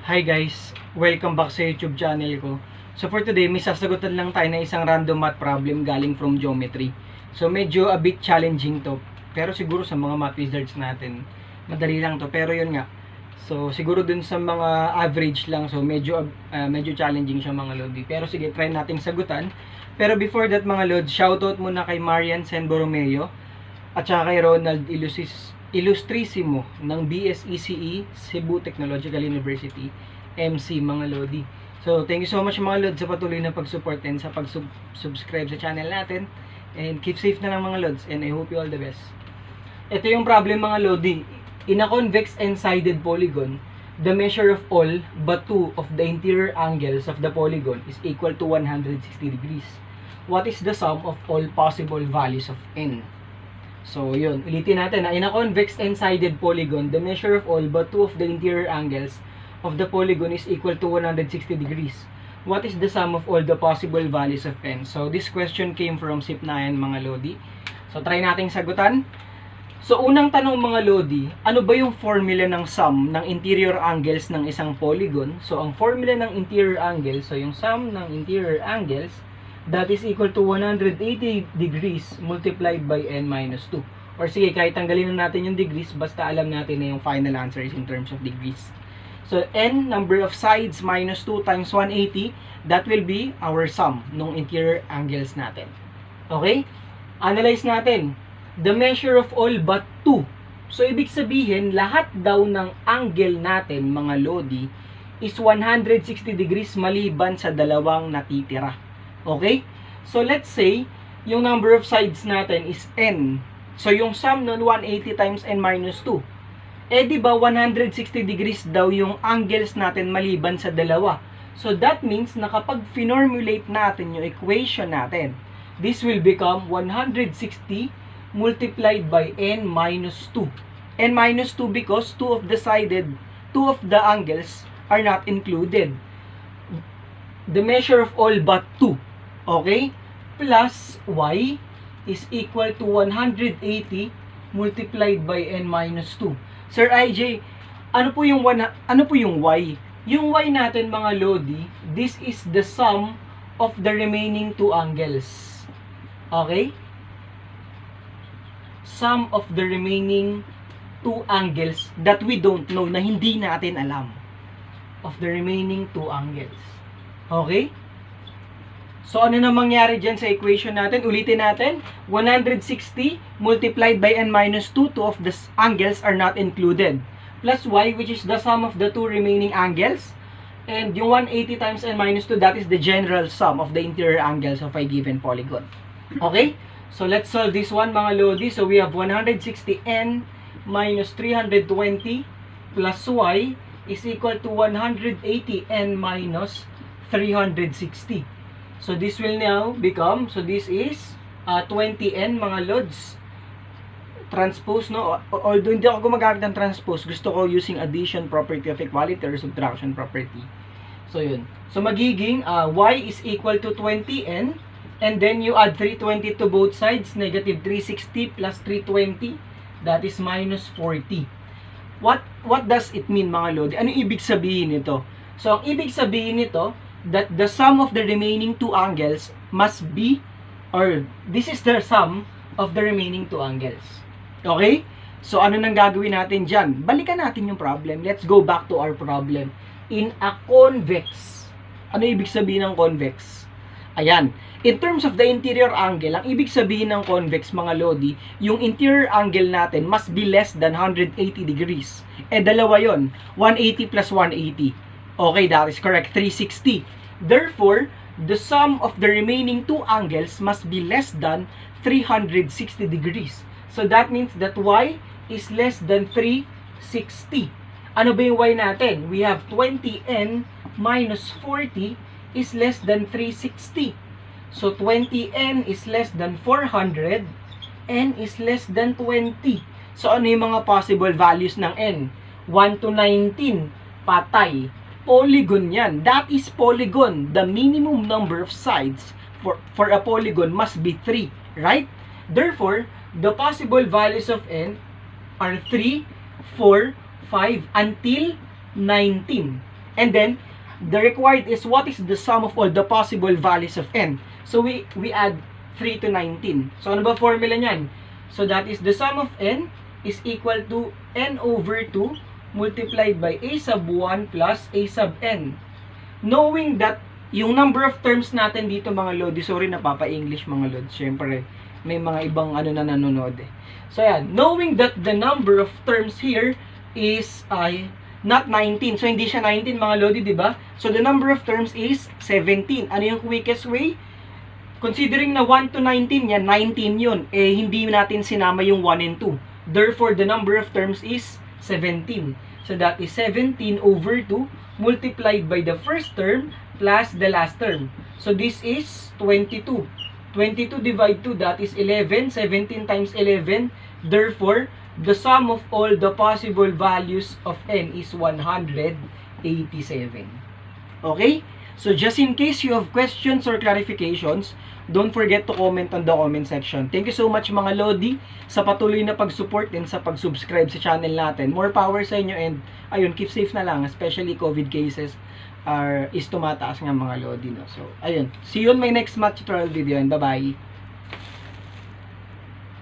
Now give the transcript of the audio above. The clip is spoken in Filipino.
Hi guys! Welcome back sa YouTube channel ko. So for today, may sasagutan lang tayo na isang random math problem galing from geometry. So medyo a bit challenging to. Pero siguro sa mga math wizards natin, madali lang to. Pero yun nga. So siguro dun sa mga average lang. So medyo challenging siya mga lodi. Pero sige, try nating sagutan. Pero before that mga lodi, shoutout muna kay Marian Sen Borromeo at saka kay Ronald Illustrissimo ng BSECE Cebu Technological University MC mga lodi. So thank you so much mga lodi sa patuloy na pag-support and sa pag-subscribe sa channel natin, and keep safe na lang mga lods, and I hope you all the best. Ito yung problem mga lodi. In a convex and sided polygon, the measure of all but two of the interior angles of the polygon is equal to 160 degrees. What is the sum of all possible values of n? So, yun. Ulitin natin. In a convex and sided polygon, the measure of all but two of the interior angles of the polygon is equal to 160 degrees. What is the sum of all the possible values of n? So, this question came from SIP9 mga lodi. So, try nating sagutan. So, unang tanong mga lodi, ano ba yung formula ng sum ng interior angles ng isang polygon? So, ang formula ng interior angles, so yung sum ng interior angles, that is equal to 180 degrees multiplied by n minus 2. Or sige, kahit tanggalin na natin yung degrees, basta alam natin na yung final answer is in terms of degrees. So, n, number of sides, minus 2 times 180, that will be our sum ng interior angles natin. Okay? Analyze natin. The measure of all but 2. So, ibig sabihin, lahat daw ng angle natin, mga lodi, is 160 degrees maliban sa dalawang natitira. Okay? So, let's say, yung number of sides natin is n. So, yung sum nun, 180 times n minus 2. Eh, di ba, 160 degrees daw yung angles natin maliban sa dalawa. So, that means na kapag finormulate natin yung equation natin, this will become 160 multiplied by n minus 2. n minus 2 because two of the angles are not included. The measure of all but 2. Okay? Plus y is equal to 180 multiplied by n minus 2. Sir IJ, ano po yung y? Yung y natin mga lodi, this is the sum of the remaining two angles. Okay? Sum of the remaining two angles that we don't know, na hindi natin alam. Of the remaining two angles. Okay? So, ano na mangyari dyan sa equation natin? Ulitin natin. 160 multiplied by n minus 2. Two of the angles are not included. Plus y, which is the sum of the two remaining angles. And yung 180 times n minus 2, that is the general sum of the interior angles of a given polygon. Okay? So, let's solve this one, mga lodi. So, we have 160n minus 320 plus y is equal to 180n minus 360. So, this will now become, so this is 20n mga lods. Transpose, no? Although hindi ako gumagamit ng transpose, gusto ko using addition property of equality or subtraction property. So, yun. So, magiging y is equal to 20n, and then you add 320 to both sides, negative 360 plus 320, that is minus 40. What does it mean mga lodi? Ano ibig sabihin nito? So, ang ibig sabihin nito, that the sum of the remaining two angles must be, or this is the sum of the remaining two angles. Okay? So, ano nang gagawin natin dyan? Balikan natin yung problem. Let's go back to our problem. In a convex. Ano ibig sabihin ng convex? Ayan. In terms of the interior angle, ang ibig sabihin ng convex, mga lodi, yung interior angle natin must be less than 180 degrees. Eh, dalawa yon, 180 plus 180. Okay, that is correct, 360. Therefore, the sum of the remaining two angles must be less than 360 degrees. So, that means that y is less than 360. Ano ba yung y natin? We have 20n minus 40 is less than 360. So, 20n is less than 400, n is less than 20. So, ano yung mga possible values ng n? 1 to 19, patay. Polygon yan. That is polygon. The minimum number of sides for a polygon must be 3, right? Therefore, the possible values of n are 3, 4, 5 until 19. And then, the required is what is the sum of all the possible values of n. So, we add 3 to 19. So, ano ba formula niyan? So, that is the sum of n is equal to n over 2 multiplied by a sub 1 plus a sub n. Knowing that yung number of terms natin dito mga lodi, sorry napapa-English mga lodi, syempre may mga ibang ano na nanonood eh. So yan, knowing that the number of terms here is not 19. So hindi siya 19 mga lodi, di ba? So the number of terms is 17. Ano yung quickest way? Considering na 1 to 19 yan, 19 yun. Eh hindi natin sinama yung 1 and 2. Therefore the number of terms is 17. So that is 17 over 2 multiplied by the first term plus the last term. So this is 22. 22 divided 2, that is 11. 17 times 11. Therefore, the sum of all the possible values of n is 187. Okay? So just in case you have questions or clarifications, don't forget to comment on the comment section. Thank you so much mga Lodi sa patuloy na pag-support din sa pag-subscribe sa channel natin. More power sa inyo and ayun, keep safe na lang, especially COVID cases is tumataas nga mga Lodi, no? So ayun, see you on my next math tutorial video and bye-bye.